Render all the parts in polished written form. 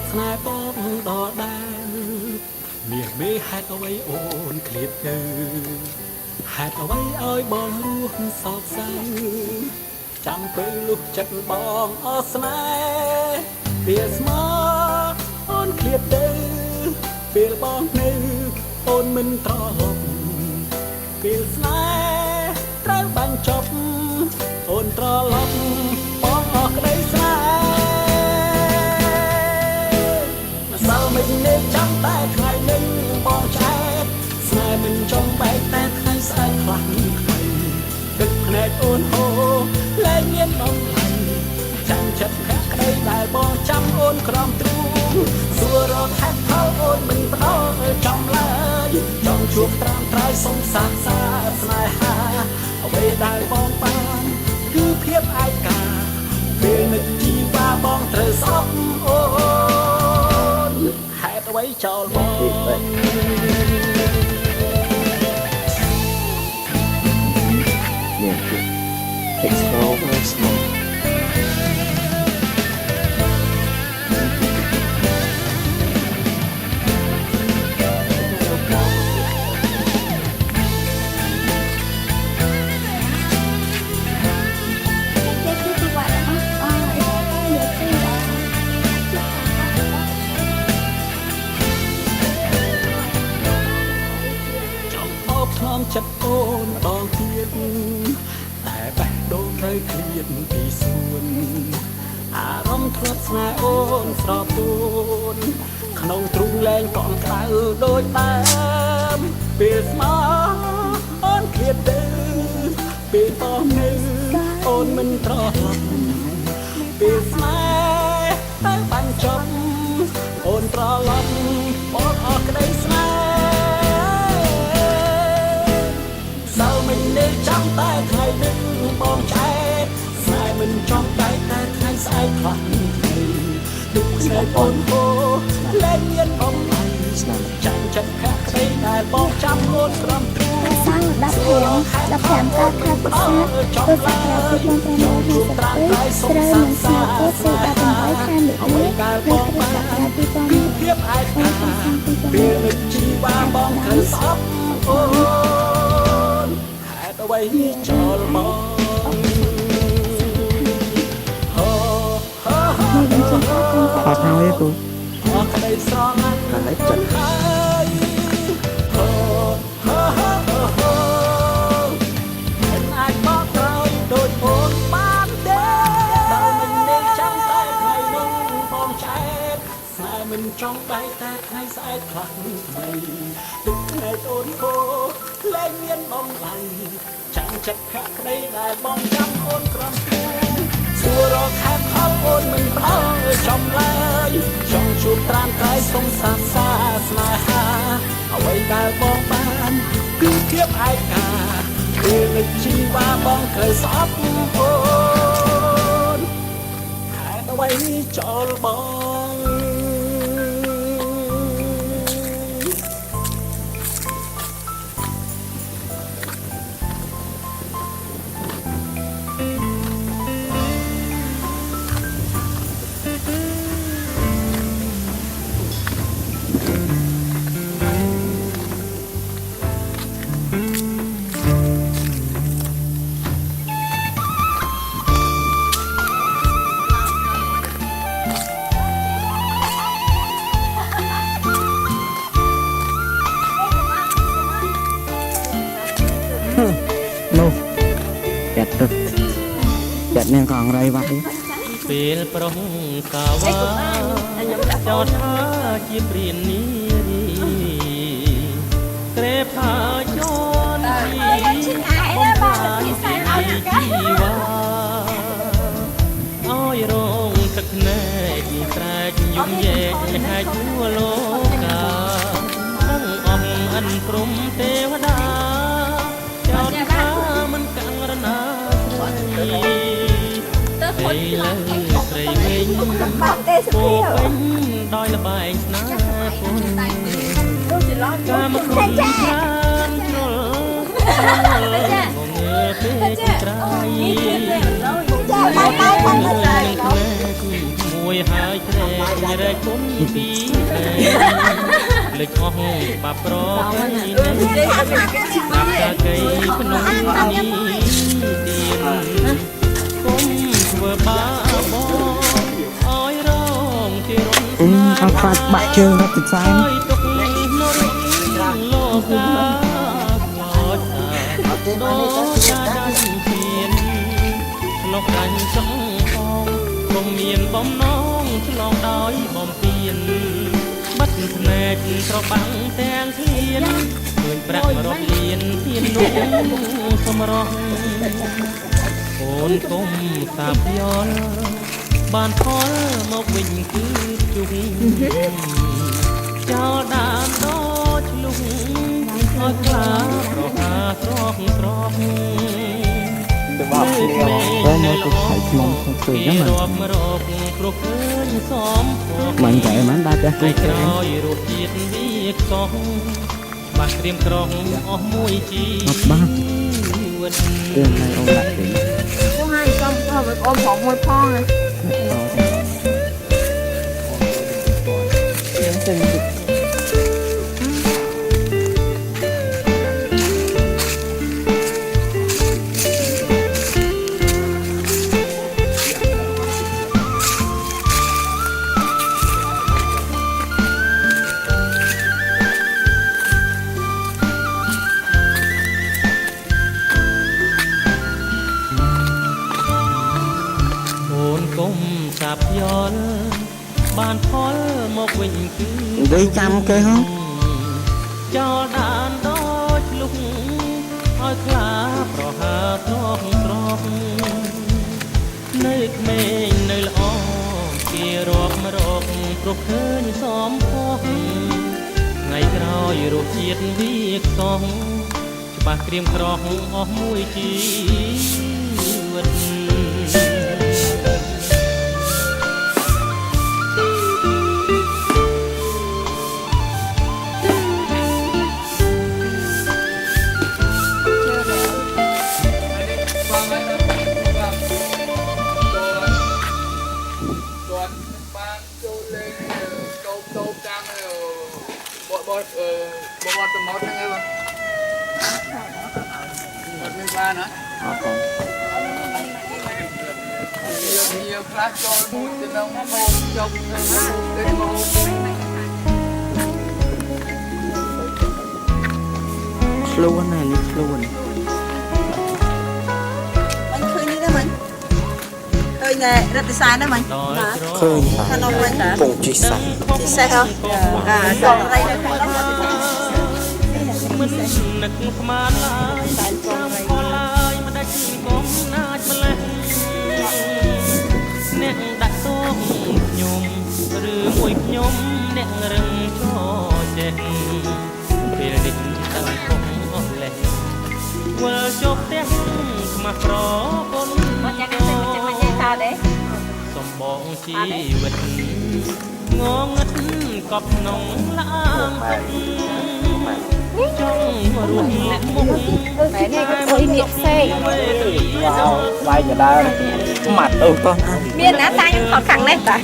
กស្នេហ៍បងដល់ដែរមានមេហេតុអ្វីអូនឃ្លាតទៅហេតុអ្វីឲ្យបងរស់សោកសៅចាំពេលលុះចិត្តបងអស់ស្នេហ៍ពេលស្មោអូនឃ្លាតទៅពេលបងនៅអូនមិនត្រឡប់ពេលស្នេហ៍ត្រូវបាញ់ចប់អូនត្រឡប់បងអស់ក្តីស្នេហ៍ម្សិលមិញនេះចាំតែថ្ងៃនេះបងឆ្អែតស្នេហ៍មិនចង់បែកតែថ្ងៃស្អែកខ្លះថ្ងៃទឹកភ្នែកអូនហូរលែងមានបងថ្លៃចាំចិត្តភក្តីដែលបងចាំអូនក្រំទ្រូងសួររកហេតុផលអូនមិនផ្ដោតចំឡើយចង់ជួបត្រាំត្រើយសងសាសាស្នេហាអ្វីដែលបងបានគឺភាពឯកាពេលនឹកជីវ៉ាបងត្រូវស្អប់អូនហេតុអ្វីចោលបង Take slow, very slow. Chất ôn đong tiếtแต่បែកដូរត្រូវឃ្លាតពីសួនអារម្មណ៍ធ្លាប់ស្នេហ៍អូនស្រពោនក្នុងទ្រូងលែងកក់ក្ដៅដូចដើមពេលស្មោអូនឃ្លាតទៅពេលបងនៅអូនមិនត្រឡប់ពេលស្នេហ៍តែបាញ់ចប់អូនត្រឡប់បងអស់ក្តីស្នេហ៍ចាំតែថ្ងៃនេះបងឆ្អែតស្នេហ៍មិនចង់តែថ្ងៃស្អែកខ្លះថ្ងៃទឹកភ្នែកអូនហូរលែងមានបំណៃចាំចិត្តខក្តីដែលបងចាំអូនក្រំទ្រូងសាំង15កើតខែពិសាទស្សនៈទី550ត្រូវនឹងស្មើទេពី18ខែមិថុនានៅខែសប្តាហ៍2020ភាពឯកាពេលនឹងជីវ៉ាបងត្រូវស្អប់អូនអ្វីចោលមកអត់ហើយគូអត់ក្តីស្រឡាញ់កន្លែងចិត្តហើយមិនអាចបកក្រោយដូចអូនបានទេដល់មិនមានចាំតែថ្ងៃនោះបងឆ្អែតស្នេហ៍មិនចង់បែកតែថ្ងៃស្អែកខ្លះថ្ងៃទឹកភ្នែកអូនហូរលែងមានបំឡៃចាំចិត្តភក្តីដែលបងចាំអូនក្រំគូសួររកហេតុផលអូនមិនផ្ដោតចំឡើយចង់ជួបត្រាំត្រៃសងសាសាស្នេហាអ្វីដែលបងបានគឺភាពឯកាពេលនឹកជីវ៉ាបងត្រូវស្អប់អូនហេតុអ្វីចោលបងនោះចាត់ទឹកចាត់នាងកងរៃវ៉ាត់ពេលប្រុសកាវ៉ាចោតថាជាព្រាននារីក្រែផាជន់បំផានជីវ៉ាអើយរងទឹកភ្នែកស្រែកយំយែកហែកทั่វលោកកានឹងអំអិនព្រំទេវតាចោតថាមិនកាំងរណាស្រីពេលលើស្រីវិញពោពេញដោយលបែងស្នេហ៍ពុនកាមគុំច្រើនជ្រុលងើពេកក្រៃចាបាយបាយបានទៅ មួយហើយព្រែករែកគុំពីលើកអស់បាប្រកនេះតាមតាកៃក្នុងនេះទៀនគុំធ្វើបាបអើយរងជារំអត់ខ្លាចបាក់ជើងរត់ទៅចាន ទុកនេះនរលោកកាខ្លោចដល់ចាដាច់ទៀនលោកដាច់ចង់ផងពុំមានបំណងឆ្លងដោយបំពេញបាត់ភ្នែកត្របាំងទាំងឃ្លានឃើញប្រាក់រាប់លានទៀននោះសម្រស់អូនគុំសាបយល់បានផលមកវិញគឺជុំចោលដានដល់ឆ្លុះឲ្យខ្លាប្រហាស្រស់ស្រស់ ទៅបោកគ្នាទៅមកទៅខៃខ្ញុំឃើញហ្នឹងរកព្រោះឃើញសំមិនតែមិនដាក់តែគឺក្រោយរូបជាតិវាខ្សោះបាក់ក្រៀមក្រងអស់មួយជីបាក់វិតរឿងឲ្យអូនដាក់ទេអូហើយសុំអមផងមួយផងណាគុំសាបយល់បានផលមកវិញគឺនិយាយចាំគេហ៎ចោលដានដូចលុកឲ្យខ្លាប្រហើត្រង់ត្រង់នៅក្មេងនៅល្អគេរាប់រកព្រោះឃើញសំផស្សថ្ងៃក្រោយរសជាតិវាខ្សោះច្បាស់ក្រៀមក្រោះអស់មួយជីវិត bọn tụi một thằng ơi một mình ba nữa nhiều khác cho một trên đông một chục đến một luôn này luôn anh khơi như thế mình khơi nè rất là xa đó mình khơi thằng ông mình đã cùng chia sẻ không à còn đây là thằng đó មិននឹកស្មានឡើយចាំខលឡើយមិនដាច់កុំណាចម្លេះអ្នកដាក់ទងខ្ញុំឬមួយខ្ញុំអ្នករឹងចោចេះពេលនេះតាំងខំអស់លេះវិលជប់ផ្ទះខ្មាស់ប្រពន្ធមកចាក់ទៅមកចេះថាទេសំបងជីវិតងងឹតកប់ក្នុងឡាងចង់រស់លាក់មុខតែនេះក៏អុយនេះផ្សេងបាយចដើម៉ាត់ទៅតោះមានណាតាខ្ញុំថតខាងនេះតា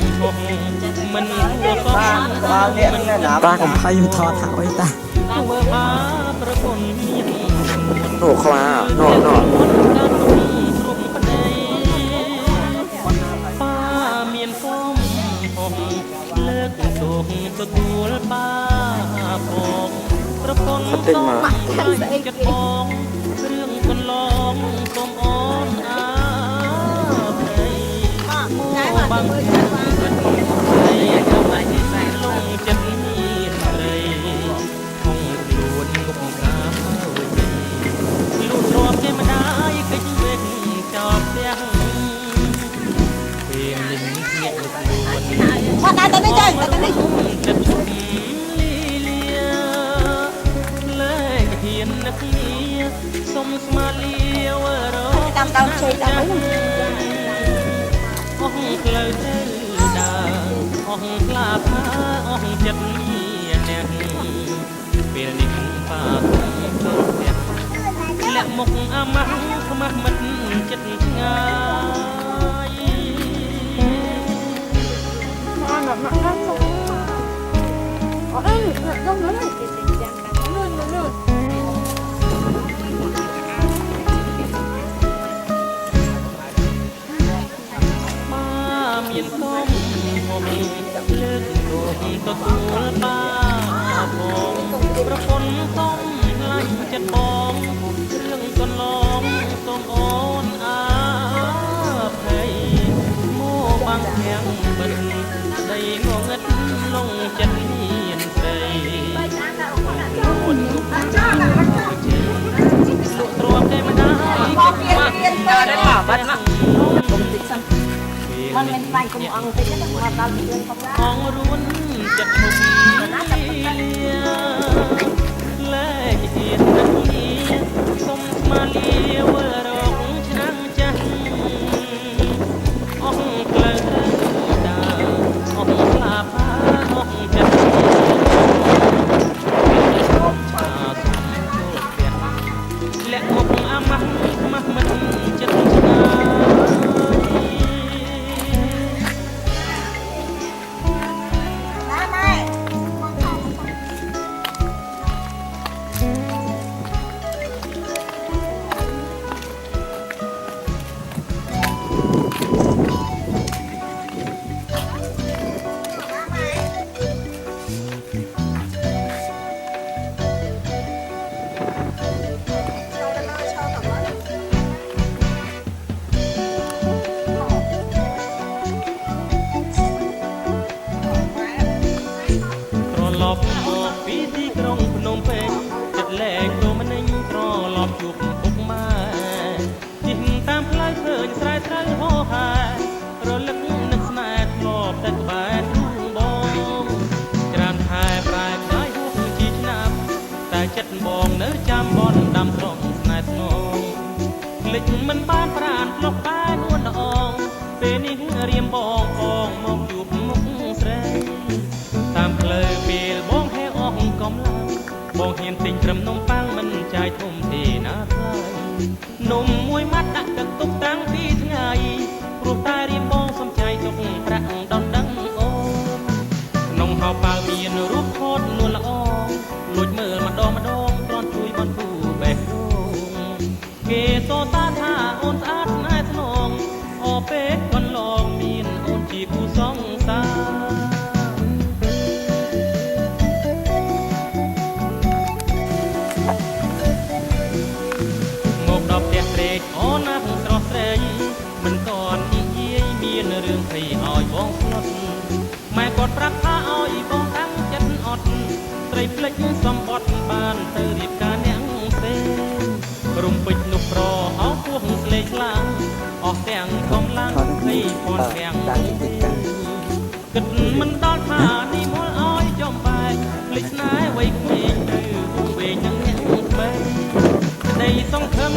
មិនបាទនេះណាតាកំភៃខ្ញុំថតថាអុយតាធ្វើបាប្រពន្ធមាននោះខ្លានោះប៉ាមានគុំហុំលើកទុកទទួលបាផងប្រពន្ធក៏បាក់ចិត្តផងរឿងកន្លងសូមអូនអាភ័យមកបាំងចិត្តមិនស្រីក៏មិនស្រីលងចិត្តមានស្រីហងខ្លួនគុំកាវិញលូតរំគេមិនដែរកិច្ចវិញចោលផ្ទះពេលនេះអ្នកខ្លួនមកតែនេះចាតែនេះចិត្តនឹកគ្នាសុំស្មាលាវរកតាមដើមជ័យតាមវិញអស់ផ្លូវទៅដើរអស់ខ្លាផាអស់ចិត្តអ្នកពេលនេះប៉ាទៅផ្ទះលាក់មុខអាម៉ាស់ខ្មាស់មិនចិត្តឆ្ងាយ มาเมียนต้มผมเลือดตัวตัวป้าผมประพนต้มไล่จัดบองเรื่องจนลองต้มอ่อนอาภัยโม่บางแห่งบึนได้งงเงินลงจัดเมียนใส่คนทุกข์สุดรวมได้มาได้ได้ป่าบ้านนะมันเป็นไฟกุมอังติดแล้วมาตามเดือนของรุนจะชมเลียและเห็นนักเลียสมมาเลียเวอร์ร้องชนะจังอ่องเกลือดาอ่องปลาพาอ่องจันชาสมโลกเปียและอ่องอามันมันจะชนะหลบออกปีที่กรงพนมเปญจัดแหลกตัวมันนิ่งตรอหลบจุกปุกมาจิ้มตามพลายเพลินสายไทยห่อหายระลึกนึกสนาดหลบแต่แบดรุ่งบองจรานทายปลายใจหุบจีชน้ำแต่จัดบองเนื้อจำบอลดำตรงสนาดนองเล็กมันบ้านปราณลกบ้านนวลอ่องเป็นนิ่งเรียมบองกองมองจุบมุกเสยตามเพลอเปลบองให้ออกกำลังบองเห็นติ่งกรำนมปังมันใจทุ่มเทนาพลายนมมวยมัดตักตักตุกตั้งที่ทั้งไงปลุกตายริมบองสมใจตกประอังดอนดังโอนงเฮาปากเมียนรูปโคตรนวลละอองหลุดมือมาดองตอนช่วยบอลผู้แบกโดงเกโซตาท่าโอนสะอาดนายสนองออเป็ดก่อนลองเมียนโอนจีกูสองสาดอกเตะเตะอ๋อนักตรอเตยมันก่อนยิ่งเยี่ยมีเรื่องใครอ่อยบ้องพลดแม่กดปรักผ้าอ่อยบ้องตั้งจัดอดไตรพลิกสมบัติบ้านเตอรีบการยังเซรุมปิดนุกรอเอาพวงเสลกลางออกแต่งกำลังให้พรแข่งกึดมันดอดผ้านี่มอลอ้อยจอมใบพลิกนายไว้เกยหรือเวยังแง่งใบได้ส่งถึง